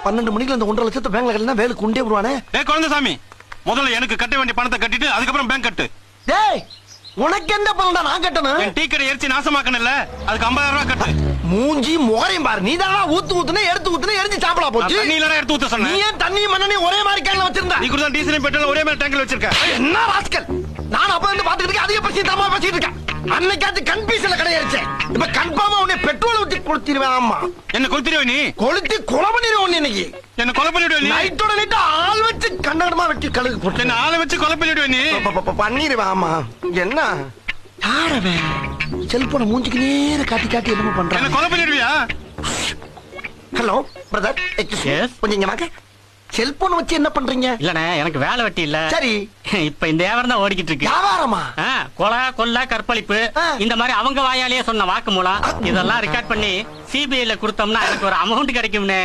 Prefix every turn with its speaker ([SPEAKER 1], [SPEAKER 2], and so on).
[SPEAKER 1] 12 மணிக்கு அந்த 1.5 லட்சத்தை பேங்க்ல கட்டினா வேலை குண்டே விடுவானே.
[SPEAKER 2] குழந்தைசாமி, முதல்ல எனக்கு கட்ட வேண்டிய பணத்தை கட்டிட்டு அதுக்கப்புறம் பேங்க் கட்டு.
[SPEAKER 1] டேய், உனக்கு என்ன பணம்டா நான் கட்டணும்?
[SPEAKER 2] என் டீ கடை எரிச்சு நாசமாக்கணும்ல, அதுக்கு 50,000 ரூபாய் கட்டு.
[SPEAKER 1] மூஞ்சி முகரையும் பாரு. நீதானா ஊத்துனே எடுத்து எரிஞ்சு சாப்பிடா போச்சு.
[SPEAKER 2] தண்ணி இல்லனா எடுத்து ஊத்த சொன்னேன்.
[SPEAKER 1] நீ ஏன் தண்ணியும் மண்ணெண்ணையும் ஒரே மாதிரி கேன்ல வச்சிருந்த?
[SPEAKER 2] நீ கூட டீசலையும் பெட்ரோல் ஒரே மாதிரி டேங்க்ல வச்சிருக்க.
[SPEAKER 1] என்ன ராஸ்கல்! நான் அப்ப வந்து பாத்துக்கிட்டு இருக்கேன், அதிக பிரச்சனை தரமா பேசிட்டு இருக்கேன். அன்னைக்காச்சு கன்ஃபியூஷன்ல கிடையாயிருச்சேன். இப்ப கன்ஃபார்மா உன்னை பெட்ரோல் ஊத்தி கொளுத்திடுவேன். ஆமா,
[SPEAKER 2] என்ன கொளுத்திடுவே நீ?
[SPEAKER 1] கொளுத்தி கொலை பண்ணிடுவோம் இன்னைக்கு.
[SPEAKER 2] என்ன கொலை பண்ணிடுவே நீ?
[SPEAKER 1] நைட்டோட நைட்டா ஆள் வச்சு கண்ணடமா வெட்டி கழுகு போட்டு
[SPEAKER 2] என்ன ஆளை வச்சு கொலை பண்ணிடுவே நீ?
[SPEAKER 1] பண்ணிடுவேன். ஆமா, என்ன யாரவே செல்போனை மூஞ்சிக்கு நேர காட்டி காட்டி என்னமோ
[SPEAKER 2] என்ன
[SPEAKER 1] பண்றான்.
[SPEAKER 2] கொலை பண்ணிடுவியா?
[SPEAKER 1] Hello brother,
[SPEAKER 3] Yes.
[SPEAKER 1] கொஞ்சம் இங்க வாங்க. செல்போன் வச்சு என்ன பண்றீங்க?
[SPEAKER 3] இல்லண்ணே, எனக்கு வேலை வெட்டி இல்ல.
[SPEAKER 1] சரி,
[SPEAKER 3] இப்ப இந்த வியாபாரம் தான் ஓடிக்கிட்டு இருக்கு.
[SPEAKER 1] வியாபாரமா?
[SPEAKER 3] கொலை, கொள்ளை, கற்பழிப்பு, இந்த மாதிரி அவங்க வாயாலேயே சொன்ன வாக்குமூலம் இதெல்லாம் ரெக்கார்ட் பண்ணி சிபிஐல கொடுத்தோம்னா எனக்கு ஒரு அமௌண்ட் கிடைக்கும்னே.